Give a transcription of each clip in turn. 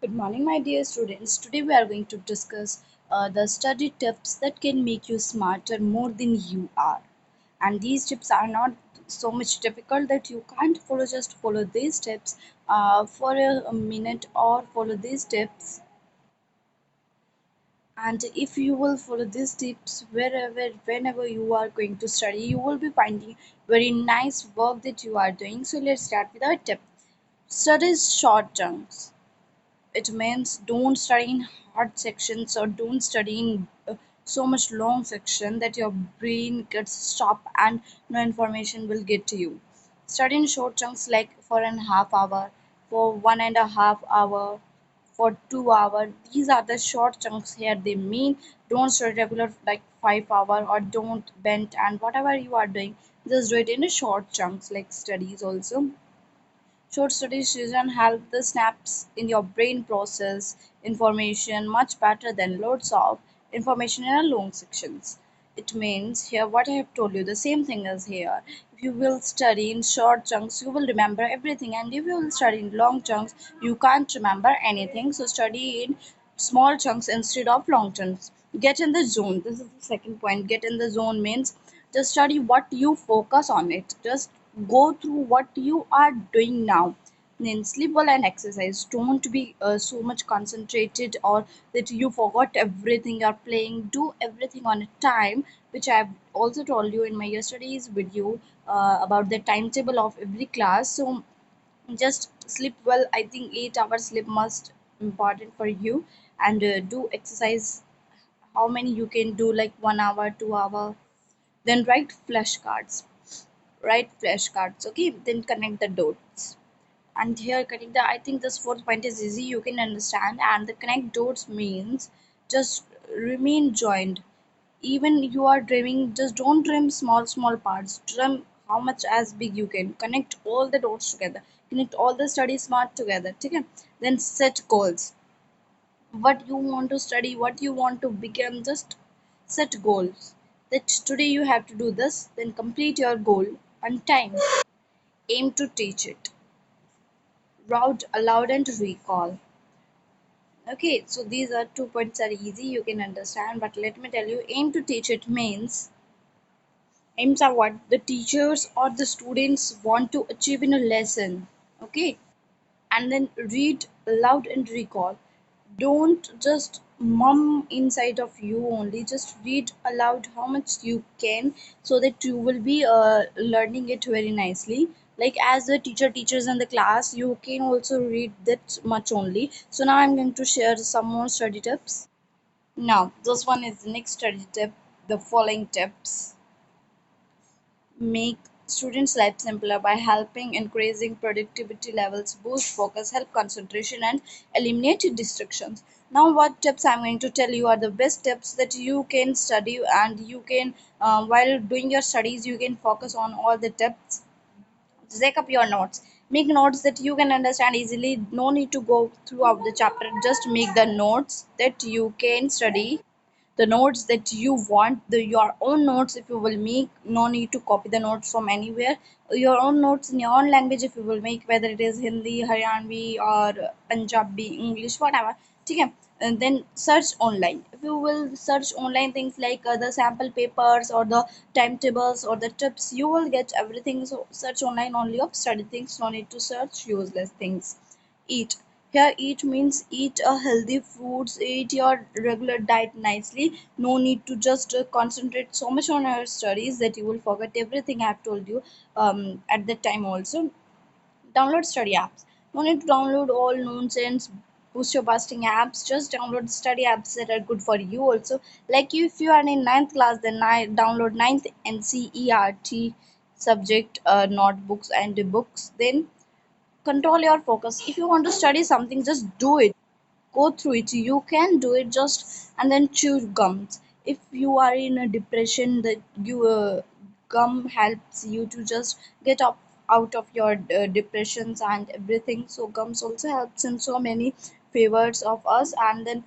Good morning, my dear students. Today we are going to discuss the study tips that can make you smarter more than you are. And these tips are not so much difficult that you can't follow, just follow these tips for a minute or follow these tips. And if you will follow these tips wherever, whenever you are going to study, you will be finding very nice work that you are doing. So let's start with our tip. Study short chunks. It means don't study in hard sections or don't study in so much long section that your brain gets stopped and no information will get to you. Study in short chunks like for an half hour, for 1.5 hour, for 2 hour. These are the short chunks here. They mean don't study regular like 5 hour or don't bend and whatever you are doing, just do it in a short chunks like studies also. Short study sessions help the snaps in your brain process information much better than loads of information in a long sections. It means here what I have told you, the same thing as here. If you will study in short chunks, you will remember everything, and if you will study in long chunks, you can't remember anything. So study in small chunks instead of long chunks. Get in the zone. This is the second point. Get in the zone means just study what you focus on it. Just go through what you are doing now. Then sleep well and exercise. Don't be so much concentrated or that you forgot everything you're playing. Do everything on a time, which I've also told you in my yesterday's video about the timetable of every class. So just sleep well. I think 8 hours sleep must important for you, and do exercise how many you can do, like 1 hour, 2 hour. Then write flashcards. Okay, then connect the dots. And here connect the, I think this fourth point is easy, you can understand. And the connect dots means just remain joined. Even you are dreaming, just don't dream small parts, dream how much as big you can. Connect all the dots together, connect all the study smart together. Okay, then set goals. What you want to study, what you want to become, just set goals that today you have to do this, then complete your goal on time. Aim to teach it, route aloud and recall. Okay, so these are 2 points are easy, you can understand, but let me tell you, aim to teach it means aims are what the teachers or the students want to achieve in a lesson. Okay, and then read aloud and recall. Don't just mum inside of you only, just read aloud how much you can, so that you will be learning it very nicely. Like as the teacher teaches in the class, you can also read that much only. So now I'm going to share some more study tips. Now this one is the next study tip. The following tips make students' life simpler by helping increasing productivity levels, boost focus, help concentration, and eliminate distractions. Now, what tips I'm going to tell you are the best tips that you can study, and you can, while doing your studies, you can focus on all the tips. Take up your notes. Make notes that you can understand easily. No need to go throughout the chapter. Just make the notes that you can study, the notes that you want, the your own notes. If you will make, no need to copy the notes from anywhere. Your own notes in your own language, if you will make, whether it is Hindi, Haryanvi, or Punjabi, English, whatever. Okay, and then search online. If you will search online things like the sample papers or the timetables or the tips, you will get everything. So search online only of study things, no need to search useless things. Eat. Here eat means eat a healthy foods, eat your regular diet nicely. No need to just concentrate so much on your studies that you will forget everything I have told you at that time also. Download study apps. No need to download all nonsense boost your busting apps. Just download study apps that are good for you also. Like if you are in ninth class, then download ninth NCERT subject notebooks and books. Then control your focus. If you want to study something, just do it, go through it, you can do it. Just and then chew gums. If you are in a depression, that you gum helps you to just get up out of your depressions and everything. So gums also helps in so many favors of us. And then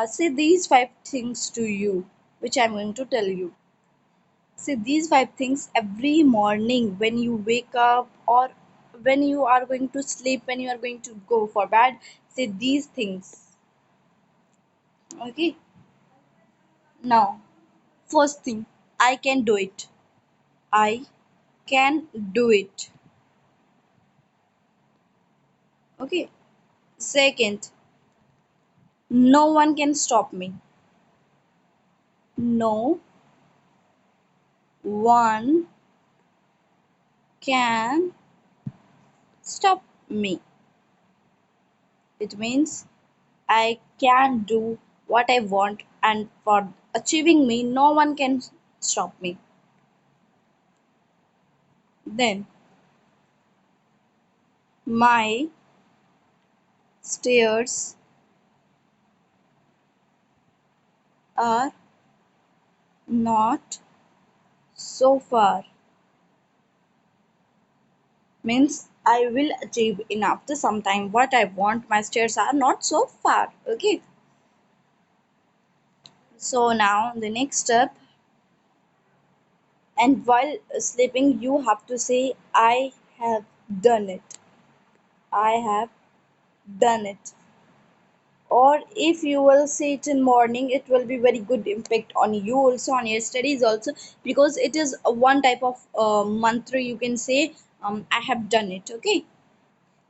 say these five things to you, which I'm going to tell you. Say these five things every morning when you wake up, or when you are going to sleep, when you are going to go for bed, say these things. Okay. Now, first thing, I can do it. I can do it. Okay. Second, no one can stop me. No one can stop me. It means I can do what I want, and for achieving me, no one can stop me. Then, my stairs are not so far. Means I will achieve in after some time what I want. My stairs are not so far. Okay. So now the next step, and while sleeping, you have to say, I have done it. I have done it. Or if you will say it in morning, it will be very good impact on you also, on your studies also, because it is a one type of mantra you can say, I have done it. Okay.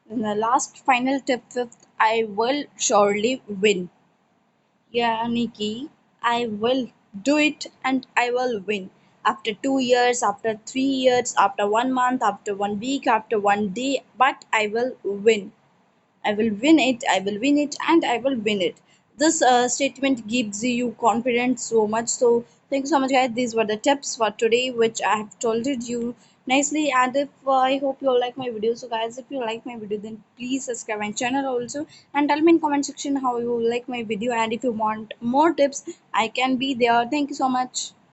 And the last final tip, fifth, I will surely win. यानी कि I will do it and I will win. After 2 years, after 3 years, after 1 month, after 1 week, after 1 day, but I will win. I will win it, I will win it, and I will win it. This statement gives you confidence so much. So, thank you so much, guys. These were the tips for today, which I have told you nicely. And if I hope you like my video, so guys, if you like my video, then please subscribe my channel also, and tell me in comment section how you like my video. And if you want more tips, I can be there. Thank you so much.